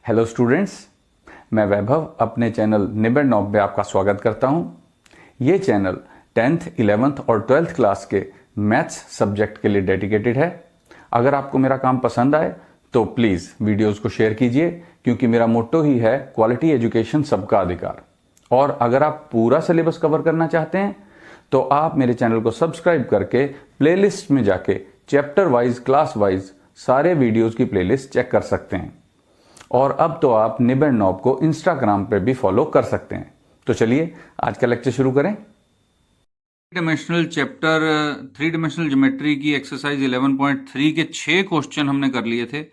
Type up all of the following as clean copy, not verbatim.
Hello students, मैं वैभव अपने channel निबेड़ knob में आपका स्वागत करता हूं। ये चैनल 10th, 11th और 12th क्लास के मैथ्स सब्जेक्ट के लिए डेडिकेटेड है। अगर आपको मेरा काम पसंद आए तो प्लीज़ वीडियोस को शेयर कीजिए, क्योंकि मेरा मोट्टो ही है क्वालिटी एजुकेशन सबका अधिकार। और अगर आप पूरा सिलेबस कवर करना चाहते हैं तो आप मेरे चैनल को सब्सक्राइब करके प्लेलिस्ट में जाके चैप्टर वाइज, क्लास वाइज सारे वीडियोस की प्लेलिस्ट चेक कर सकते हैं। और अब तो आप निबेड़ नॉब को इंस्टाग्राम पे भी फॉलो कर सकते हैं। तो चलिए आज का लेक्चर शुरू करें। डायमेंशनल चैप्टर 3 डायमेंशनल ज्योमेट्री की एक्सरसाइज 11.3 के 6 क्वेश्चन हमने कर लिए थे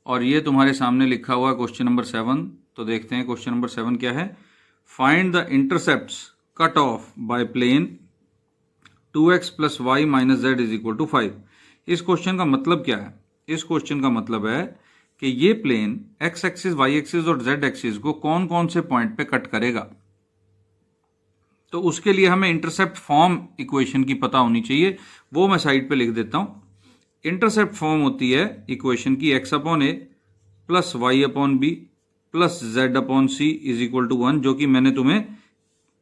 और ये तुम्हारे सामने लिखा हुआ है क्वेश्चन नंबर 7। तो देखते हैं क्वेश्चन नंबर 7 क्या है। Find the intercepts cut off by plane 2x + y - z = 5। इस क्वेश्चन का मतलब क्या है? इस क्वेश्चन का मतलब है कि ये plane x axis, y axis और z एक्सिस को कौन कौन से पॉइंट पे कट करेगा। तो उसके लिए हमें इंटरसेप्ट फॉर्म इक्वेशन की पता होनी चाहिए, वो मैं साइड पे लिख देता हूं। इंटरसेप्ट फॉर्म होती है इक्वेशन की x/a + y/b + z/c = 1, जो कि मैंने तुम्हें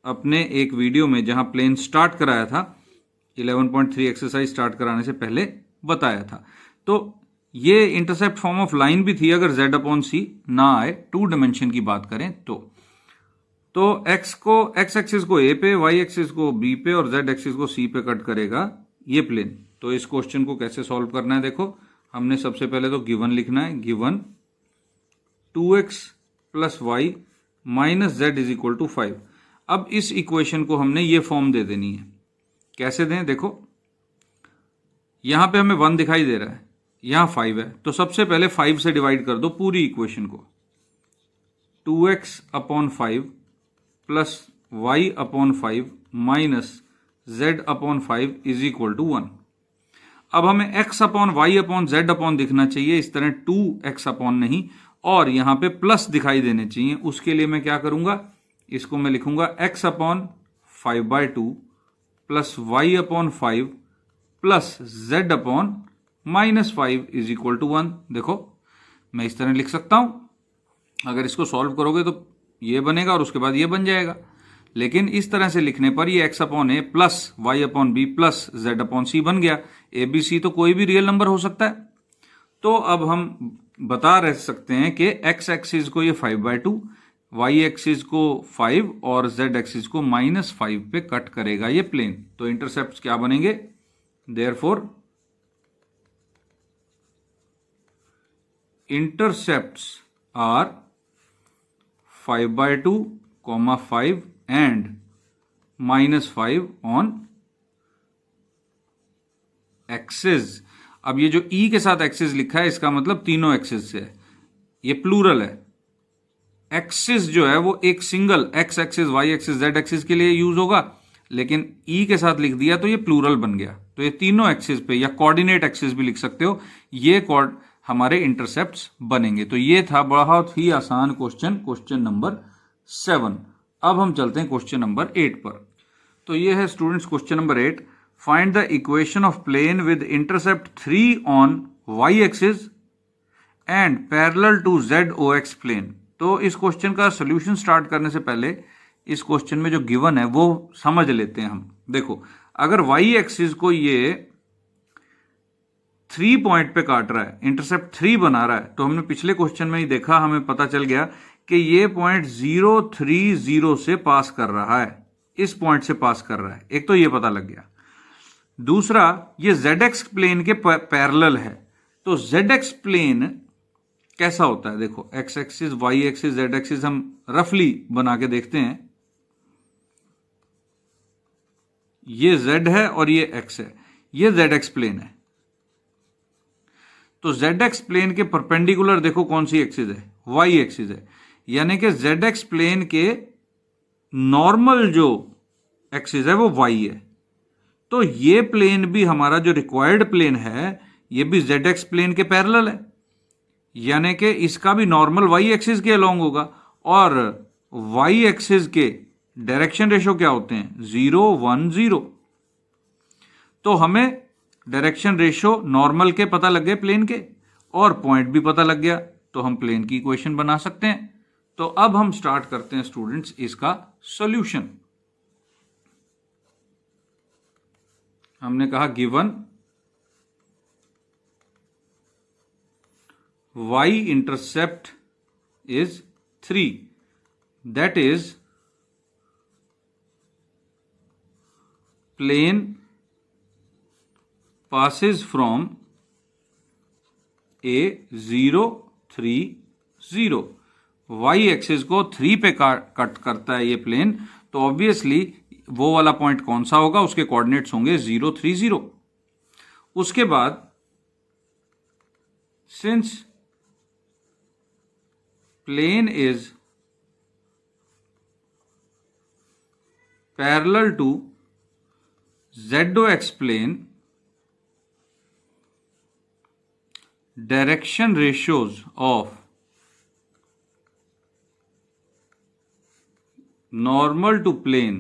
अपने एक वीडियो में जहां प्लेन स्टार्ट कराया था 11.3 एक्सरसाइज स्टार्ट कराने से पहले बताया था। तो ये इंटरसेप्ट फॉर्म ऑफ लाइन भी थी अगर z/c ना आए, 2 डायमेंशन की बात करें तो x एक्सिस को a पे, y एक्सिस को b पे और z एक्सिस को c पे कट करेगा ये प्लेन। तो इस क्वेश्चन को कैसे सॉल्व करना है, देखो हमने सबसे पहले तो गिवन लिखना है। Given 2x + y - z = 5। अब इस इक्वेशन को हमने ये फॉर्म दे देनी है। कैसे दें, देखो यहां पे हमें 1 दिखाई दे रहा है, यहां 5 है, तो सबसे पहले 5 से डिवाइड कर दो पूरी इक्वेशन को। 2x/5 + y/5 - z/5 = 1। अब हमें x/y/z दिखना चाहिए, इस तरह 2x नहीं, और यहां पे प्लस दिखाई देने चाहिए। उसके लिए मैं क्या करूंगा, इसको मैं लिखूंगा x/5/2 + y/5 + z/5 = 1। देखो मैं इस तरह लिख सकता हूं। अगर इसको सॉल्व करोगे तो ये बनेगा और उसके बाद ये बन जाएगा, लेकिन इस तरह से लिखने पर ये x/a + y/b + z/c बन गया। a b c तो कोई भी रियल नंबर हो सकता है। तो अब हम बता रह सकते हैं कि x एक्सिस को ये 5/2, y एक्सिस को 5 और z एक्सिस को -5 पे कट करेगा ये प्लेन। तो इंटरसेप्ट क्या बनेंगे, therefore intercepts are 5/2, 5 and -5 on axis। अब ये जो E के साथ एक्सिस लिखा है इसका मतलब तीनों एक्सिस से है, ये प्लूरल है। एक्सिस जो है वो एक single x axis, y axis, z axis के लिए यूज होगा, लेकिन E के साथ लिख दिया तो ये प्लूरल बन गया। तो ये तीनों एक्सिस पे, या कोऑर्डिनेट एक्सिस भी लिख सकते हो, ये हमारे इंटरसेप्ट्स बनेंगे। तो ये था बहुत ही आसान क्वेश्चन, क्वेश्चन नंबर 7। अब हम चलते हैं क्वेश्चन नंबर 8 पर। तो ये है students question number 8। Find the equation of plane with intercept 3 on y axis and parallel to ZOX plane. तो इस क्वेश्चन का सोल्यूशन स्टार्ट करने से पहले इस क्वेश्चन में जो गिवन है वो समझ लेते हैं हम। देखो अगर y एक्सिस को ये 3 पॉइंट पे काट रहा है, इंटरसेप्ट 3 बना रहा है, तो हमने पिछले क्वेश्चन में ही देखा, हमें पता चल गया कि ये पॉइंट 0, 3, 0 से पास कर रहा है, इस पॉइंट से पास कर रहा है। एक तो ये पता लग गया। दूसरा, ये ZX प्लेन के पैरेलल है। तो ZX प्लेन कैसा होता है, देखो x axis, y axis, z axis हम रफली बना के देखते हैं। ये z है और ये x है, ये ZX प्लेन है। तो ZX प्लेन के परपेंडिकुलर देखो कौन सी एक्सिस है, y एक्सिस है, यानी कि ZX प्लेन के नॉर्मल जो एक्सिस है वो y है। तो ये प्लेन भी हमारा जो रिक्वायर्ड प्लेन है ये भी ZX प्लेन के पैरेलल है, यानी कि इसका भी नॉर्मल y एक्सिस के अलोंग होगा। और y एक्सिस के डायरेक्शन रेशो क्या होते हैं, 0, 1, 0। तो हमें डायरेक्शन रेशो नॉर्मल के पता लग गए प्लेन के, और पॉइंट भी पता लग गया तो हम प्लेन की इक्वेशन बना सकते हैं। तो अब हम स्टार्ट करते हैं स्टूडेंट्स इसका सॉल्यूशन। हमने कहा given y intercept is 3, that is plane passes from a 0 3 0, y axis को 3 पे कट करता है ये प्लेन, तो ऑब्वियसली वो वाला पॉइंट कौन सा होगा, उसके कोऑर्डिनेट्स होंगे 0 3 0। उसके बाद since plane is parallel to ZOX plane, direction ratios of normal to plane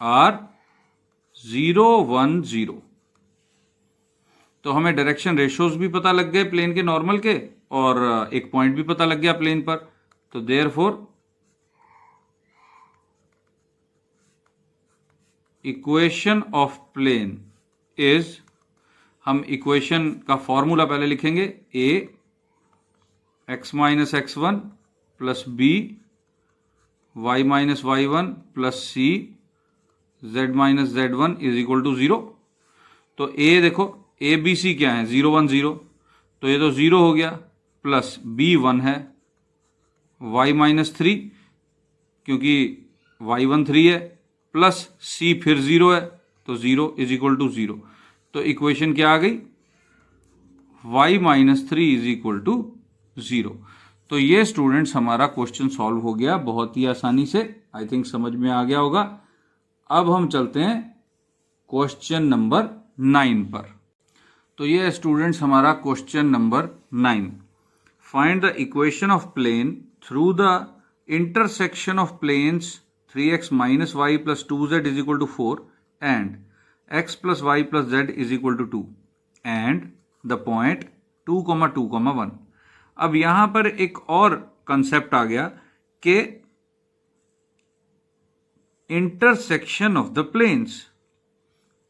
are 0 1 0। तो हमें डायरेक्शन रेशियोज भी पता लग गए प्लेन के नॉर्मल के, और एक पॉइंट भी पता लग गया प्लेन पर। तो therefore equation of plane is, हम इक्वेशन का फॉर्मूला पहले लिखेंगे, a x minus x1 plus b y minus y1 plus c z minus z1 is equal to 0। तो a देखो a b c क्या है, 0 1 0, तो ये तो 0 हो गया, प्लस b 1 है, y माइनस 3 क्योंकि y1 3 है, प्लस c फिर 0 है, तो 0 इज इक्वल टू 0। तो इक्वेशन क्या आ गई, y minus 3 is equal to 0। तो ये स्टूडेंट्स हमारा क्वेश्चन सॉल्व हो गया बहुत ही आसानी से, आई थिंक समझ में आ गया होगा। अब हम चलते हैं क्वेश्चन नंबर 9 पर। तो ये स्टूडेंट्स हमारा question number 9। Find the equation of plane through the intersection of planes 3x minus Y plus 2z is equal to 4 and x plus y plus z is equal to 2 and the point 2, 2, 1। अब यहां पर एक और concept आ गया कि intersection of the planes,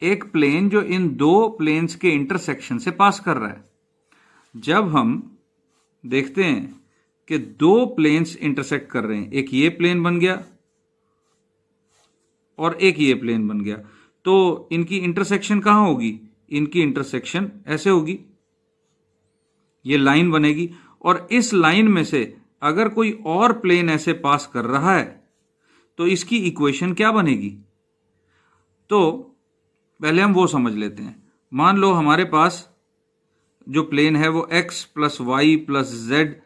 एक plane जो इन दो प्लेन्स के इंटरसेक्शन से पास कर रहा है। जब हम देखते हैं कि दो प्लेन्स इंटरसेक्ट कर रहे हैं, एक ये प्लेन बन गया और एक ये प्लेन बन गया, तो इनकी इंटरसेक्शन कहां होगी, इनकी इंटरसेक्शन ऐसे होगी, ये लाइन बनेगी, और इस लाइन में से अगर कोई और प्लेन ऐसे पास कर रहा है तो इसकी इक्वेशन क्या बनेगी। तो पहले हम वो समझ लेते हैं। मान लो हमारे पास जो प्लेन है वो x plus y plus z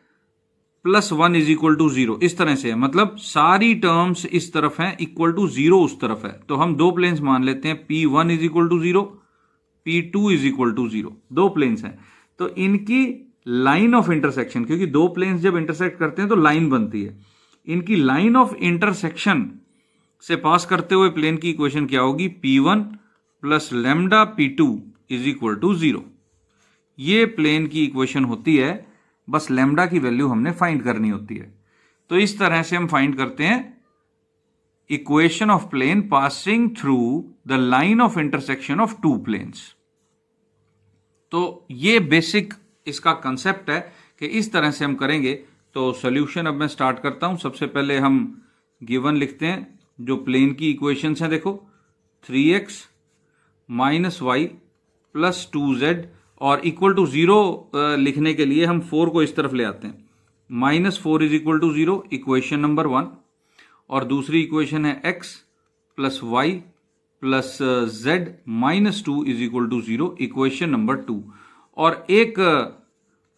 plus 1 is equal to 0 इस तरह से है, मतलब सारी टर्म्स इस तरफ हैं, इक्वल टू 0 उस तरफ है। तो हम दो प्लेन्स मान लेते हैं, P1 is equal to 0, P2 is equal to 0, दो प्लेन्स हैं। तो इनकी लाइन ऑफ इंटरसेक्शन, क्योंकि दो प्लेन्स जब इंटरसेक्ट करते हैं तो लाइन बनती है, इनकी लाइन ऑफ इंटरसेक्शन से पास करते हुए प्लेन की इक्वेशन क्या होगी, P1 plus lambda P2 is equal to 0। ये प्लेन की इक्वेशन होती है, बस लैम्डा की वैल्यू हमने फाइंड करनी होती है। तो इस तरह से हम फाइंड करते हैं equation of plane passing through the line of intersection of two planes. तो ये बेसिक इसका कंसेप्ट है कि इस तरह से हम करेंगे। तो सॉल्यूशन अब मैं स्टार्ट करता हूं। सबसे पहले हम गिवन लिखते हैं, जो प्लेन की इक्वेशंस हैं देखो, 3x minus Y plus 2z, और इक्वल टू 0 लिखने के लिए हम 4 को इस तरफ ले आते हैं, -4 is equal to 0, equation number 1। और दूसरी इक्वेशन है x plus y plus z minus 2 is equal to 0, equation number 2। और एक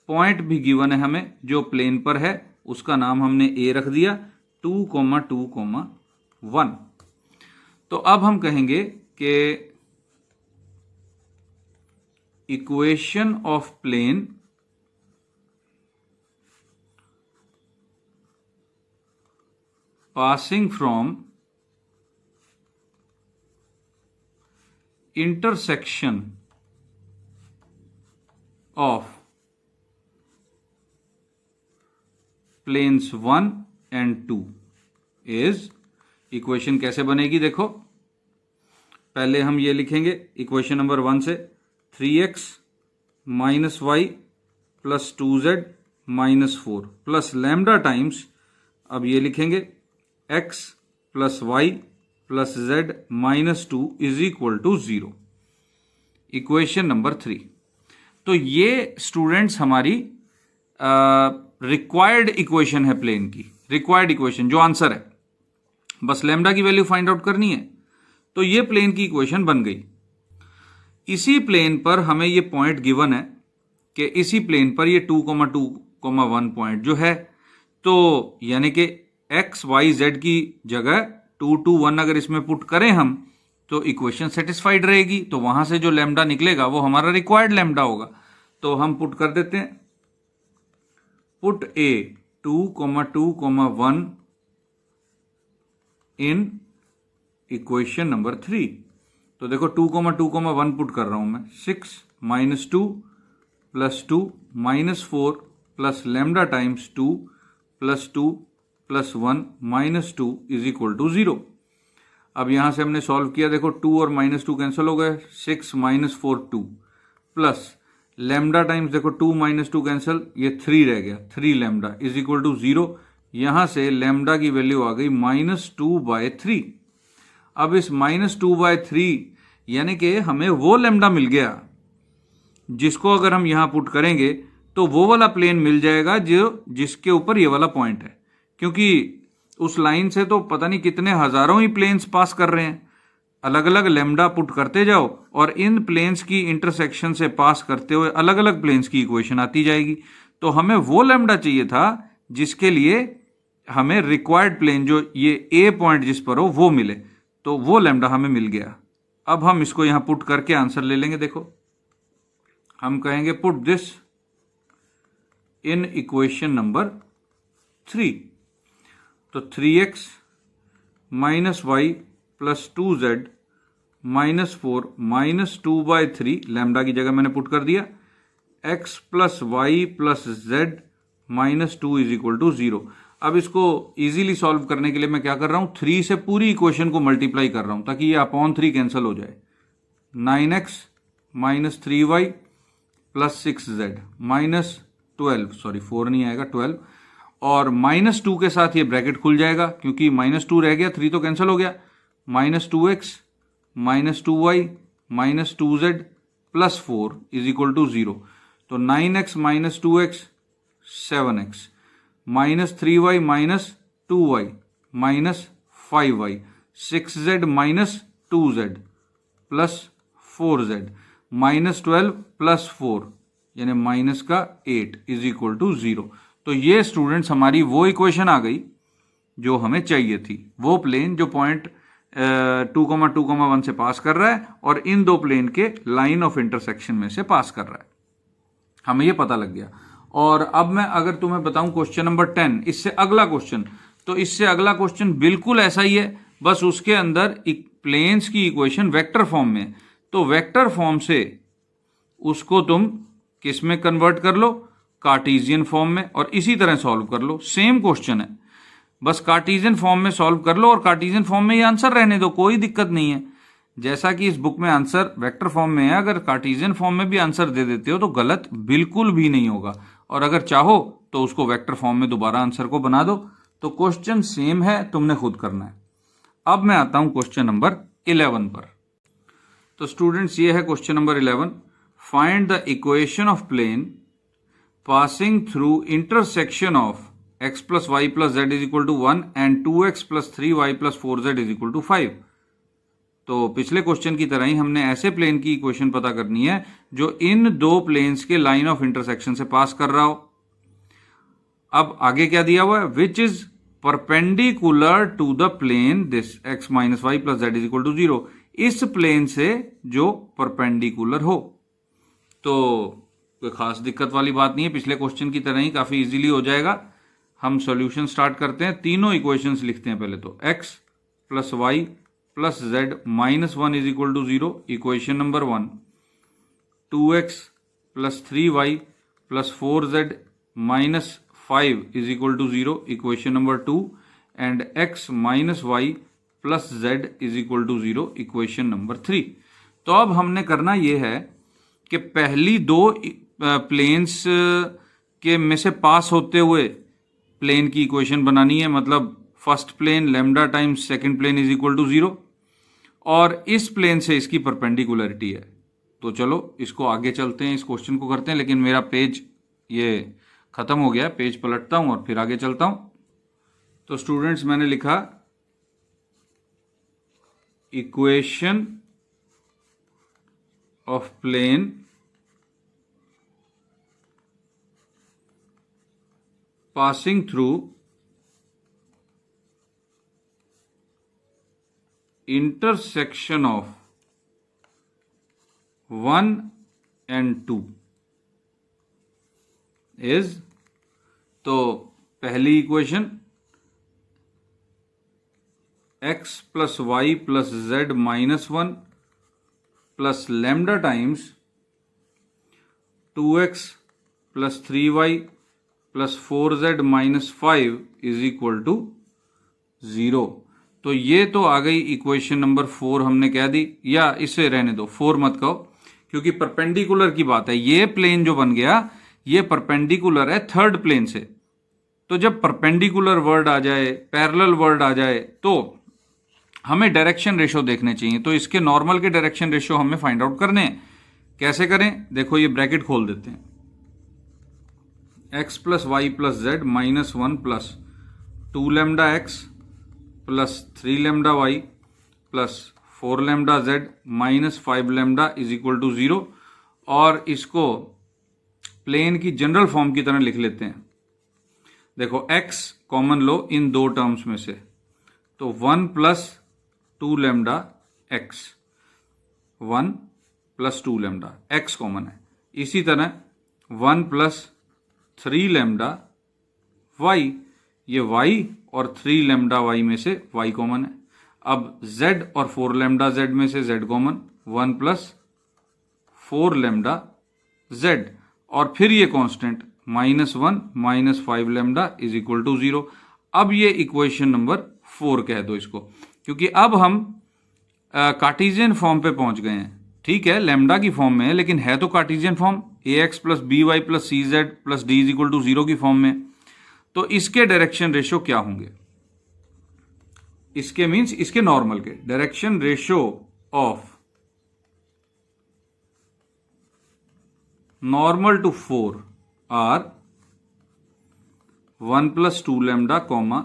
पॉइंट भी गिवन है हमें जो प्लेन पर है, उसका नाम हमने a रख दिया, 2, 2, 1। तो अब हम कहेंगे कि equation of plane passing from intersection of planes 1 and 2 is, equation कैसे बनेगी देखो, पहले हम ये लिखेंगे इक्वेशन नंबर 1 से 3x minus Y plus 2z minus 4 plus lambda times, अब ये लिखेंगे x plus y plus z minus 2 is equal to 0, equation number 3। तो ये स्टूडेंट्स हमारी रिक्वायर्ड इक्वेशन है प्लेन की, रिक्वायर्ड इक्वेशन जो आंसर है, बस लैम्डा की वैल्यू फाइंड आउट करनी है। तो ये प्लेन की इक्वेशन बन गई। इसी प्लेन पर हमें ये पॉइंट गिवन है कि इसी प्लेन पर ये 2,2,1 पॉइंट जो है, तो यानी कि x y z की जगह 2 2 1 अगर इसमें पुट करें हम तो इक्वेशन सेटिस्फाइड रहेगी। तो वहां से जो लैम्डा निकलेगा वो हमारा रिक्वायर्ड लैम्डा होगा। तो हम पुट कर देते हैं, put a 2,2,1 in equation number 3। तो देखो 2,2,1 पुट कर रहा हूं मैं, 6 minus 2 plus 2 minus 4 plus lambda times 2 plus 2 plus 1 minus 2 is equal to 0। अब यहां से हमने सॉल्व किया, देखो 2 और माइनस 2 कैंसिल हो गए, 6 माइनस 4 2 प्लस लैम्डा टाइम्स देखो 2 माइनस 2 कैंसिल, ये 3 रह गया, 3 लैम्डा इज इक्वल टू 0। यहां से लैम्डा की वैल्यू आ गई -2/3। अब इस -2/3 यानी कि हमें वो लैम्डा मिल गया जिसको अगर हम यहां पुट करेंगे तो वो वाला प्लेन मिल जाएगा जो जिसके ऊपर ये वाला पॉइंट है, क्योंकि उस लाइन से तो पता नहीं कितने हजारों ही प्लेन्स पास कर रहे हैं। अलग अलग लैम्डा पुट करते जाओ और इन प्लेन्स की इंटरसेक्शन से पास करते हुए अलग अलग प्लेन्स की इक्वेशन आती जाएगी। तो हमें वो लैम्डा चाहिए था जिसके लिए हमें रिक्वायर्ड प्लेन जो ये ए पॉइंट जिस पर हो वो मिले, तो वो लैम्डा हमें मिल गया। अब हम इसको यहां पुट करके आंसर ले लेंगे। देखो हम कहेंगे put this in equation number 3। तो 3x minus Y plus 2z minus 4 minus 2/3 lambda की जगह मैंने पुट कर दिया, x plus y plus z minus 2 is equal to 0। अब इसको इजीली सॉल्व करने के लिए मैं क्या कर रहा हूं, 3 से पूरी इक्वेशन को मल्टीप्लाई कर रहा हूं ताकि ये अपॉन 3 कैंसिल हो जाए। 9x minus 3y plus 6z minus 12, sorry 4 नहीं आएगा 12, और -2 के साथ ये ब्रैकेट खुल जाएगा क्योंकि -2 रह गया, 3 तो कैंसिल हो गया, -2x minus 2y minus 2z plus 4 is equal to 0। तो 9x minus 2x 7x minus 3y minus 2y minus 5y 6z minus 2z plus 4z minus 12 plus 4 यानी माइनस का 8 इज इक्वल टू 0। तो ये students हमारी वो equation आ गई जो हमें चाहिए थी, वो प्लेन जो पॉइंट 2,2,1 से पास कर रहा है और इन दो प्लेन के लाइन ऑफ इंटरसेक्शन में से पास कर रहा है, हमें ये पता लग गया। और अब मैं अगर तुम्हें बताऊं क्वेश्चन नंबर 10, इससे अगला क्वेश्चन, तो इससे अगला क्वेश्चन बिल्कुल ऐसा ही है, बस उसके अंदर प्लेन्स की इक्वेशन वेक्टर फॉर्म में। तो वेक्टर फॉर्म से उसको तुम किस में कन्वर्ट कर लो, कार्टेशियन फॉर्म में, और इसी तरह सॉल्व कर लो। सेम क्वेश्चन है, बस कार्टेशियन फॉर्म में सॉल्व कर लो और कार्टेशियन फॉर्म में ये आंसर रहने दो, कोई दिक्कत नहीं है। जैसा कि इस बुक में आंसर वेक्टर फॉर्म में है, अगर कार्टेशियन फॉर्म में भी आंसर दे देते हो तो गलत बिल्कुल भी नहीं होगा, और अगर चाहो तो उसको वेक्टर फॉर्म में दोबारा आंसर को बना दो। तो क्वेश्चन सेम है, तुमने खुद करना है। अब मैं आता हूं क्वेश्चन नंबर 11 पर। तो स्टूडेंट्स ये है question number 11, find the equation of plane passing through intersection of x plus y plus Z is equal to 1 and 2x plus 3y plus 4z is equal to 5। तो पिछले question की तरह ही हमने ऐसे प्लेन की equation पता करनी है जो इन दो प्लेन्स के लाइन ऑफ इंटरसेक्शन से पास कर रहा हो। अब आगे क्या दिया हुआ है, which is perpendicular to the plane this x minus Y plus Z is equal to 0, इस प्लेन से जो परपेंडिकुलर हो। तो कोई खास दिक्कत वाली बात नहीं है, पिछले क्वेश्चन की तरह ही काफी इजीली हो जाएगा। हम सॉल्यूशन स्टार्ट करते हैं, तीनों इक्वेशंस लिखते हैं पहले। तो x plus y plus z minus 1 is equal to 0, equation number 1। 2x plus 3y plus 4z minus 5 is equal to 0, equation number 2, and x minus Y plus z is equal to 0, equation number 3। तो अब हमने करना ये है कि पहली दो planes के में से पास होते हुए प्लेन की इक्वेशन बनानी है, मतलब first plane lambda times second plane is equal to 0, और इस प्लेन से इसकी परपेंडिकुलरिटी है। तो चलो इसको आगे चलते हैं, इस क्वेश्चन को करते हैं, लेकिन मेरा पेज ये खत्म हो गया, पेज पलटता हूं और फिर आगे चलता हूं। तो स्टूडेंट्स मैंने लिखा equation of plane passing through intersection of 1 and 2 is, तो पहली equation x plus y plus z minus 1 plus lambda times 2x plus 3y plus 4z minus 5 is equal to 0। तो ये तो आ गई इक्वेशन नंबर 4 हमने कह दी, या इसे रहने दो, 4 मत कहो क्योंकि परपेंडिकुलर की बात है। ये प्लेन जो बन गया ये परपेंडिकुलर है थर्ड प्लेन से। तो जब परपेंडिकुलर वर्ड आ जाए, पैरेलल वर्ड आ जाए, तो हमें डायरेक्शन रेशो देखने चाहिए। तो इसके नॉर्मल के डायरेक्शन रेशो हमें फाइंड आउट करने हैं। कैसे करें? देखो ये ब्रैकेट खोल देते हैं, x plus y plus z minus 1 plus 2 lambda x plus 3 lambda y plus 4 lambda z minus 5 lambda is equal to 0, और इसको प्लेन की जनरल फॉर्म की तरह लिख लेते हैं। देखो x कॉमन लो इन दो टर्म्स में से, तो 1 plus 2 lambda x, 1 plus 2 lambda x common है। इसी तरह 1 प्लस 3 लैम्डा y, ये y और 3 लैम्डा y में से y कॉमन है। अब z और 4 लैम्डा z में से z common, 1 plus 4 lambda z, और फिर ये constant minus 1 minus 5 lambda is equal to 0। अब ये इक्वेशन नंबर 4 कह दो इसको, क्योंकि अब हम कार्टेशियन फॉर्म पे पहुंच गए हैं। ठीक है, लैम्डा की फॉर्म में है, लेकिन है तो Cartesian form, ax plus b y plus c z plus d is equal to 0 की फॉर्म में। तो इसके डायरेक्शन रेशो क्या होंगे? इसके मीन्स इसके नॉर्मल के direction ratio of normal to 4 R 1 plus 2 lambda comma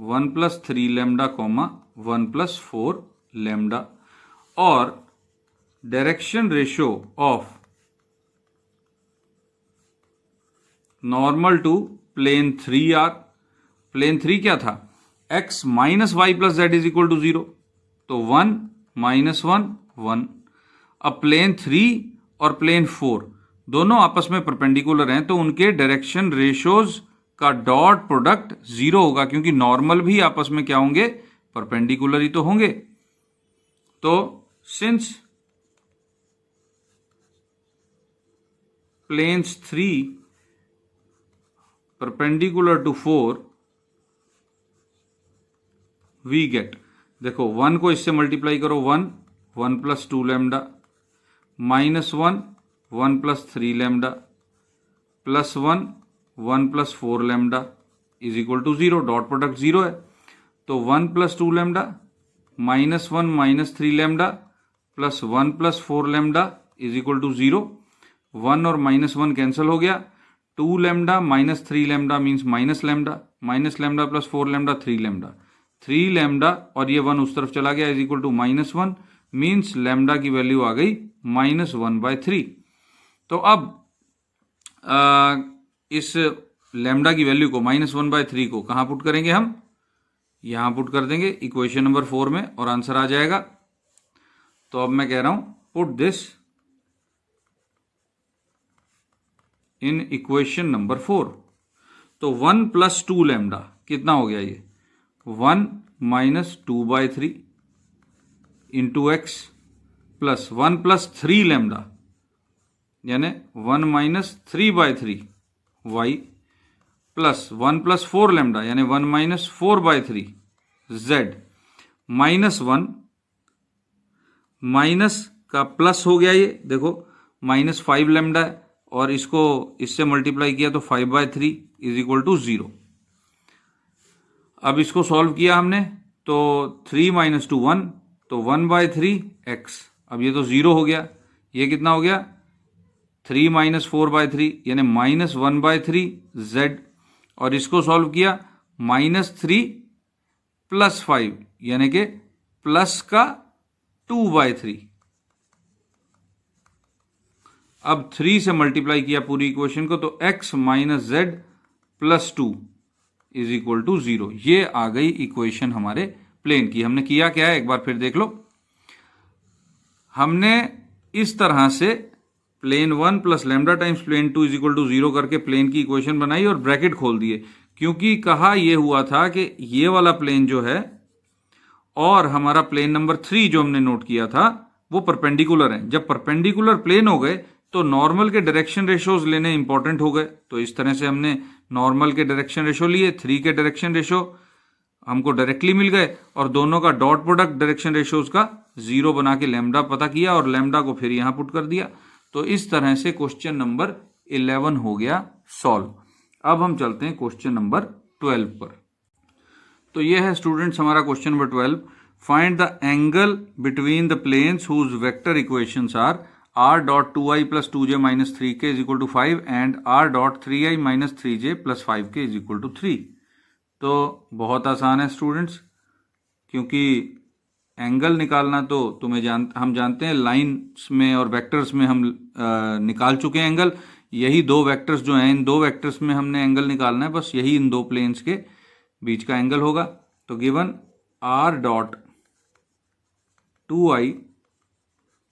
1 plus 3 lambda comma 1 plus 4 lambda, और direction ratio of normal to plane 3 R, plane 3 क्या था? x minus Y plus Z is equal to 0, तो 1 minus 1 1। अब plane 3 और plane 4 दोनों आपस में perpendicular हैं, तो उनके डायरेक्शन रेशोज का डॉट प्रोडक्ट 0 होगा, क्योंकि नॉर्मल भी आपस में क्या होंगे? परपेंडिकुलर ही तो होंगे। तो since planes 3 perpendicular to 4 we get, देखो 1 को इससे मल्टीप्लाई करो, 1 1 plus 2 lambda minus 1 1 plus 3 lambda plus 1 1 plus 4 lambda is equal to 0, dot product 0 है। तो 1 plus 2 lambda minus 1 minus 3 lambda plus 1 plus 4 lambda is equal to 0। 1 और minus 1 cancel हो गया, 2 lambda minus 3 lambda means minus lambda plus 4 lambda 3 lambda, और ये 1 उस तरफ चला गया is equal to minus 1, means lambda की वैल्यू आ गई -1/3। तो अब इस लैम्डा की वैल्यू को -1/3 को कहाँ पुट करेंगे? हम यहां पुट कर देंगे इक्वेशन नंबर 4 में, और आंसर आ जाएगा। तो अब मैं कह रहा हूं put this in equation number 4। तो 1 प्लस 2 लैम्डा कितना हो गया? ये 1 minus 2/3 into x plus 1 plus 3 lambda यानी 1 minus 3/3 y plus 1 plus 4 lambda यानी 1 माइनस 4/3 z माइनस 1 माइनस का प्लस हो गया, ये देखो माइनस 5 लेमडा है और इसको इससे मल्टीप्लाई किया तो 5/3 इज इक्वल टू 0। अब इसको सॉल्व किया हमने तो 3 माइनस 2 1 तो 1/3 x। अब ये तो 0 हो गया, ये कितना हो गया 3 माइनस 4/3 यानी माइनस 1/3 z और इसको सॉल्व किया माइनस 3 प्लस 5 यानी कि प्लस का 2/3। अब 3 से मल्टीप्लाई किया पूरी इक्वेशन को तो x minus z plus 2 is equal to 0। ये आ गई इक्वेशन हमारे प्लेन की। हमने किया क्या है एक बार फिर देख लो। हमने इस तरह से plane 1 plus lambda times plane 2 is equal to 0 करके प्लेन की इक्वेशन बनाई और ब्रैकेट खोल दिए, क्योंकि कहा यह हुआ था कि ये वाला प्लेन जो है और हमारा प्लेन नंबर 3 जो हमने नोट किया था वो परपेंडिकुलर है। जब परपेंडिकुलर प्लेन हो गए तो नॉर्मल के डायरेक्शन रेशोज लेने इंपॉर्टेंट हो गए। तो इस तरह से हमने नॉर्मल के डायरेक्शन रेशो लिए, 3 के डायरेक्शन रेशो हमको डायरेक्टली मिल गए और दोनों का डॉट प्रोडक्ट डायरेक्शन रेशोज का 0 बना के लैम्डा पता किया और लैम्डा को फिर यहां पुट कर दिया। तो इस तरह से क्वेश्चन नंबर 11 हो गया सॉल्व। अब हम चलते हैं क्वेश्चन नंबर 12 पर। तो यह है स्टूडेंट्स हमारा question number 12। Find the angle between the planes whose vector equations are r dot 2i plus 2j minus 3k is equal to 5 and r dot 3i minus 3j plus 5k is equal to 3। तो बहुत आसान है students, क्योंकि angle निकालना तो हम जानते हैं लाइंस में और वेक्टर्स में हम निकाल चुके हैं एंगल। यही दो वेक्टर्स जो हैं, इन दो वेक्टर्स में हमने एंगल निकालना है, बस यही इन दो प्लेन्स के बीच का एंगल होगा। तो given r dot 2i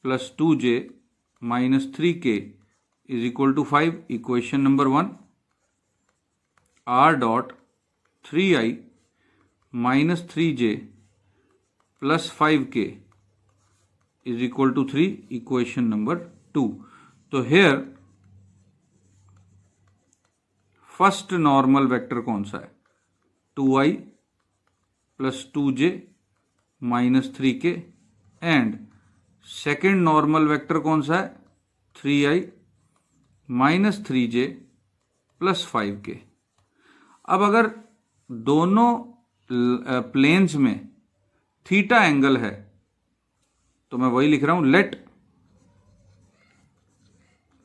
plus 2j minus 3k is equal to 5, equation number 1। r dot 3i minus 3j plus 5k is equal to 3, equation number 2। तो हेयर फर्स्ट नॉर्मल वेक्टर कौन सा है, 2i plus 2j minus 3k and second normal vector कौन सा है, 3i minus 3j plus 5k। अब अगर दोनों प्लेन्स में थीटा एंगल है तो मैं वही लिख रहा हूं, let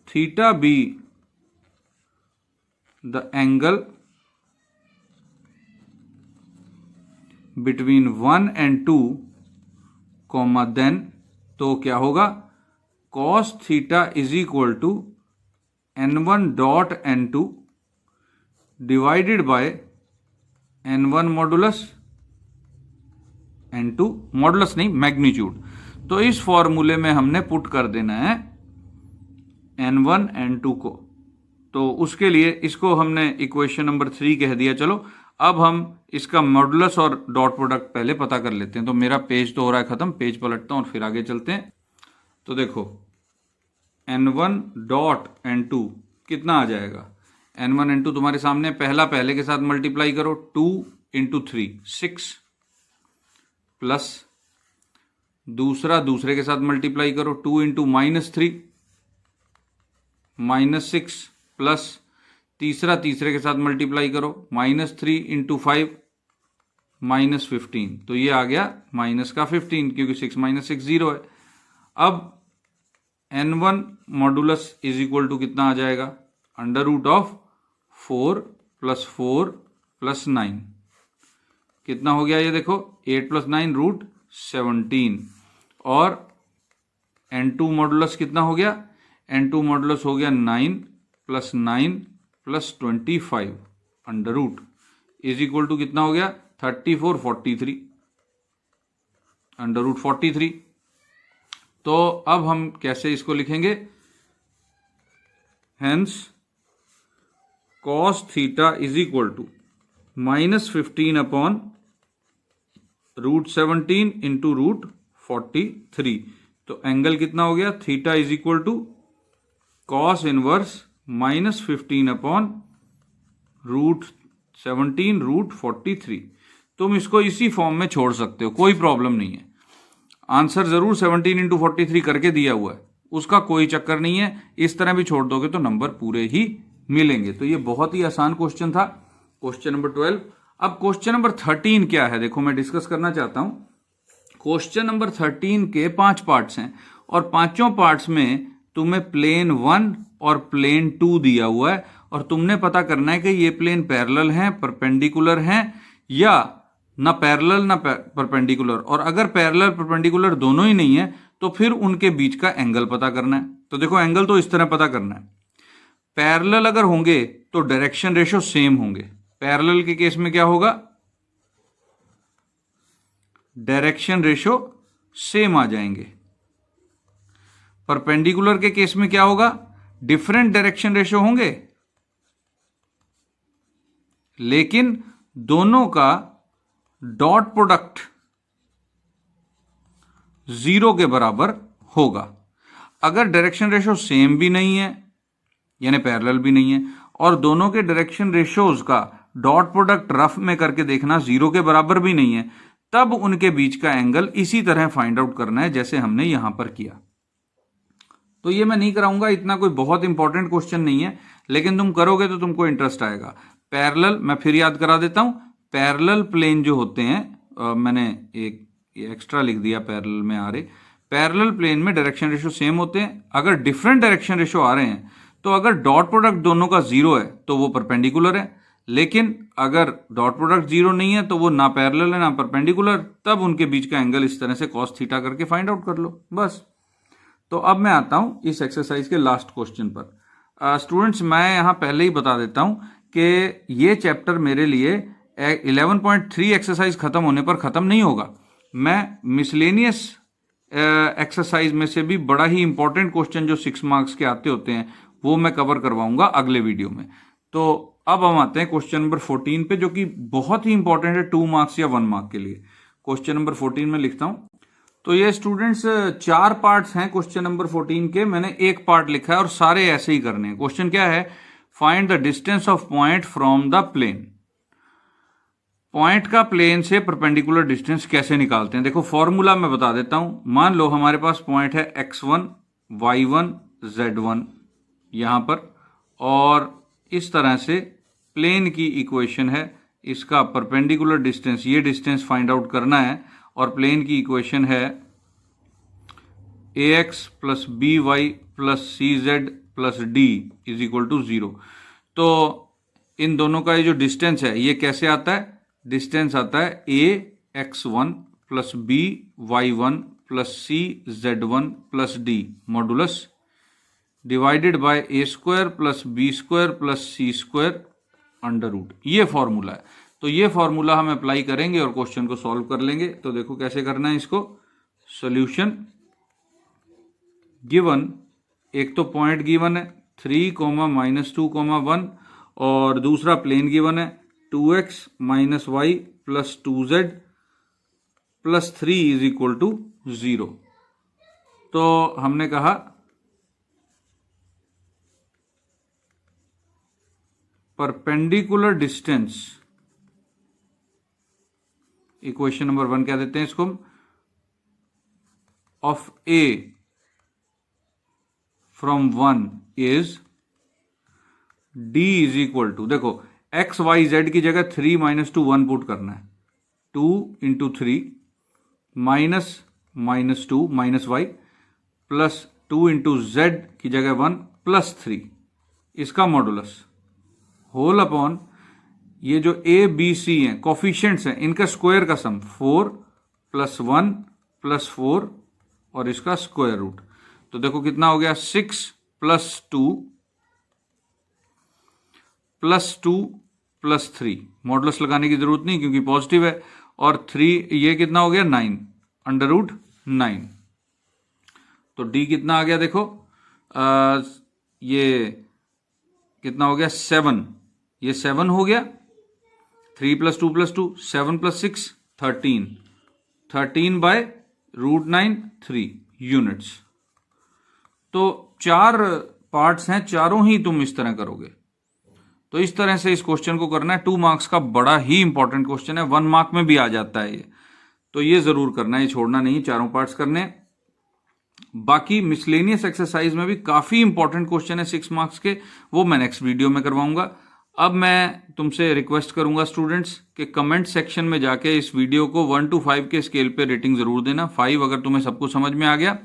theta be the angle between 1 and 2 comma then, तो क्या होगा cos theta is equal to n1 dot n2 divided by n1 modulus n2 modulus नहीं मैग्नीट्यूड। तो इस फॉर्मूले में हमने पुट कर देना है n1 n2 को। तो उसके लिए इसको हमने इक्वेशन नंबर 3 कह दिया। चलो अब हम इसका मॉडुलस और डॉट प्रोडक्ट पहले पता कर लेते हैं। तो मेरा पेज तो हो रहा है खत्म, पेज पलटता हूं और फिर आगे चलते हैं। तो देखो n1 डॉट n2 कितना आ जाएगा, n1 n2 तुम्हारे सामने, पहला पहले के साथ मल्टीप्लाई करो, 2 इंटू 3 6 प्लस दूसरा दूसरे के साथ मल्टीप्लाई करो, 2 इंटू माइनस 3 माइनस 6 प्लस तीसरा तीसरे के साथ मल्टीप्लाई करो, माइनस 3 इंटू 5 माइनस 15। तो ये आ गया माइनस का 15, क्योंकि 6 माइनस 6 0 है। अब n1 modulus is equal to कितना आ जाएगा, अंडर रूट ऑफ 4 प्लस 9 कितना हो गया, ये देखो 8 प्लस 9 रूट 17। और n2 मॉडुलस कितना हो गया, n2 मॉडुलस हो गया 9 plus 9 plus 25 under root is equal to कितना हो गया 34 43 अंडर रूट 43। तो अब हम कैसे इसको लिखेंगे, hence cos theta is equal to minus 15 upon root 17 into root 43। तो एंगल कितना हो गया, theta is equal to cos inverse minus 15 upon √17 √43। तुम इसको इसी फॉर्म में छोड़ सकते हो, कोई प्रॉब्लम नहीं है। आंसर जरूर 17 × 43 करके दिया हुआ है, उसका कोई चक्कर नहीं है। इस तरह भी छोड़ दोगे तो नंबर पूरे ही मिलेंगे। तो ये बहुत ही आसान क्वेश्चन था, क्वेश्चन नंबर 12। अब क्वेश्चन नंबर 13 क्या है, देखो मैं डिस्कस करना चाहता हूं। क्वेश्चन नंबर 13 के 5 पार्ट्स हैं और पांचों पार्ट्स में तुम्हें प्लेन 1 और प्लेन 2 दिया हुआ है और तुमने पता करना है कि ये प्लेन पैरेलल हैं, परपेंडिकुलर हैं या ना पैरेलल ना परपेंडिकुलर। और अगर पैरेलल परपेंडिकुलर दोनों ही नहीं है तो फिर उनके बीच का एंगल पता करना है। तो देखो एंगल तो इस तरह पता करना है, पैरेलल अगर होंगे तो डायरेक्शन रेशो सेम होंगे। पैरेलल के केस में क्या होगा, डायरेक्शन रेशो सेम आ जाएंगे। परपेंडिकुलर के केस में क्या होगा, डिफरेंट डायरेक्शन रेशो होंगे, लेकिन दोनों का डॉट प्रोडक्ट 0 के बराबर होगा। अगर डायरेक्शन रेशो सेम भी नहीं है यानी पैरेलल भी नहीं है और दोनों के डायरेक्शन रेशोज का डॉट प्रोडक्ट रफ में करके देखना 0 के बराबर भी नहीं है, तब उनके बीच का एंगल इसी तरह फाइंड आउट करना है जैसे हमने यहां पर किया। तो ये मैं नहीं कराऊंगा, इतना कोई बहुत इंपॉर्टेंट क्वेश्चन नहीं है, लेकिन तुम करोगे तो तुमको इंटरेस्ट आएगा। पैरेलल मैं फिर याद करा देता हूं, पैरेलल प्लेन जो होते हैं, मैंने एक एक्स्ट्रा लिख दिया पैरेलल में आ रहे, पैरेलल प्लेन में डायरेक्शन रेशो सेम होते हैं। अगर डिफरेंट डायरेक्शन रेशो आ रहे हैं तो अगर डॉट प्रोडक्ट दोनों का 0 है तो वो परपेंडिकुलर है, लेकिन अगर डॉट प्रोडक्ट 0 नहीं है तो वो ना पैरेलल है ना परपेंडिकुलर, तब उनके बीच का एंगल इस तरह से कॉस थीटा करके फाइंड आउट कर लो बस। तो अब मैं आता हूं इस एक्सरसाइज के लास्ट क्वेश्चन पर। स्टूडेंट्स मैं यहां पहले ही बता देता हूं कि ये चैप्टर मेरे लिए 11.3 एक्सरसाइज खत्म होने पर खत्म नहीं होगा। मैं मिसलेनियस एक्सरसाइज में से भी बड़ा ही इंपॉर्टेंट क्वेश्चन जो 6 मार्क्स के आते होते हैं वो मैं कवर करवाऊंगा अगले वीडियो में। तो अब हम आते हैं क्वेश्चन नंबर 14 पे, जो कि बहुत ही इंपॉर्टेंट है 2 मार्क्स या 1 मार्क के लिए। क्वेश्चन नंबर 14 में लिखता हूं। तो ये स्टूडेंट्स 4 पार्ट्स हैं क्वेश्चन नंबर 14 के, मैंने एक पार्ट लिखा है और सारे ऐसे ही करने हैं। क्वेश्चन क्या है, find the distance of point from the plane. Point का प्लेन से परपेंडिकुलर डिस्टेंस कैसे निकालते हैं, देखो फॉर्मूला मैं बता देता हूं। मान लो हमारे पास पॉइंट है x1 y1 z1 यहां पर, और इस तरह से प्लेन की इक्वेशन है, इसका परपेंडिकुलर डिस्टेंस, ये डिस्टेंस फाइंड आउट करना है, और प्लेन की इक्वेशन है ax plus by plus cz plus d is equal to 0। तो इन दोनों का ये जो डिस्टेंस है ये कैसे आता है, डिस्टेंस आता है ax1 plus by1 plus cz1 plus d modulus divided by a² plus b² plus c² under root. ये फॉर्मूला है। तो ये फॉर्मूला हम अप्लाई करेंगे और क्वेश्चन को सॉल्व कर लेंगे। तो देखो कैसे करना है इसको। सॉल्यूशन गिवन, एक तो पॉइंट गिवन है 3, -2, 1, और दूसरा प्लेन गिवन है 2x - y plus 2z plus 3 is equal to 0। तो हमने कहा परपेंडिकुलर डिस्टेंस, इक्वेशन नंबर 1 क्या देते हैं इसको, of a from 1 is d is equal to, देखो x y z की जगह 3 - 2 1 पुट करना है, 2 × 3 -2 -y प्लस 2 × z की जगह 1 प्लस 3, इसका मॉडुलस होल अपॉन ये जो a b c हैं कोफिशिएंट्स हैं इनका स्क्वायर का सम 4 + 1 + 4 और इसका स्क्वायर रूट। तो देखो कितना हो गया 6 + 2 + 2 + 3, मॉडुलस लगाने की जरूरत नहीं क्योंकि पॉजिटिव है, और 3 ये कितना हो गया 9 √9। तो d कितना आ गया देखो, ये कितना हो गया 7, ये 7 हो गया, 3 + 2 + 2 7 + 6 13, 13 बाय √9 3 यूनिट्स। तो 4 पार्ट्स हैं, चारों ही तुम इस तरह करोगे। तो इस तरह से इस क्वेश्चन को करना है। 2 मार्क्स का बड़ा ही इंपॉर्टेंट क्वेश्चन है, 1 मार्क में भी आ जाता है ये, तो ये जरूर करना है, ये छोड़ना नहीं, चारों पार्ट्स करने। बाकी मिसलेनियस एक्सरसाइज में भी काफी इंपॉर्टेंट क्वेश्चन है 6 मार्क्स के, वो मैं नेक्स्ट वीडियो में करवाऊंगा। अब मैं तुमसे रिक्वेस्ट करूंगा स्टूडेंट्स कि कमेंट सेक्शन में जाके इस वीडियो को 1 to 5 के स्केल पे रेटिंग जरूर देना। 5 अगर तुम्हें सब कुछ समझ में आ गया,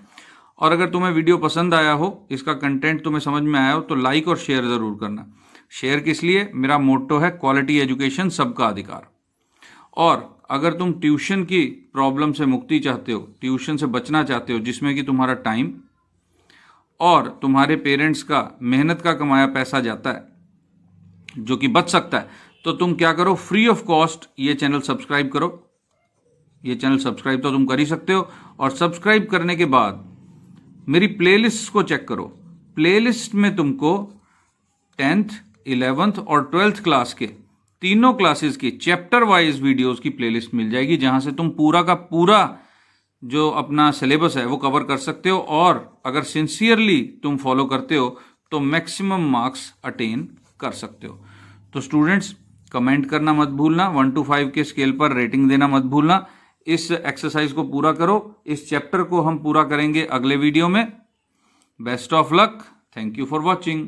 और अगर तुम्हें वीडियो पसंद आया हो, इसका कंटेंट तुम्हें समझ में आया हो, तो लाइक और शेयर जरूर करना। शेयर किस लिए? मेरा मोट्टो है क्वालिटी एजुकेशन सबका अधिकार। और अगर तुम ट्यूशन की प्रॉब्लम से मुक्ति चाहते हो, ट्यूशन से बचना चाहते हो, जिसमें कि तुम्हारा टाइम और तुम्हारे पेरेंट्स का मेहनत का कमाया पैसा जाता है, जो कि बच सकता है, तो तुम क्या करो, फ्री ऑफ कॉस्ट ये चैनल सब्सक्राइब करो। ये चैनल सब्सक्राइब तो तुम कर ही सकते हो, और सब्सक्राइब करने के बाद मेरी प्लेलिस्ट को चेक करो। प्लेलिस्ट में तुमको 10th, 11th और 12th क्लास के तीनों क्लासेस की चैप्टर वाइज वीडियोस की प्लेलिस्ट मिल जाएगी, जहां से तुम पूरा का पूरा जो अपना सिलेबस है वो कवर कर सकते हो, और अगर सिंसियरली तुम फॉलो करते हो तो मैक्सिमम मार्क्स अटेन कर सकते हो। तो स्टूडेंट्स, कमेंट करना मत भूलना, 1 to 5 के स्केल पर रेटिंग देना मत भूलना। इस एक्सरसाइज को पूरा करो, इस चैप्टर को हम पूरा करेंगे अगले वीडियो में। Best of luck, thank you for watching.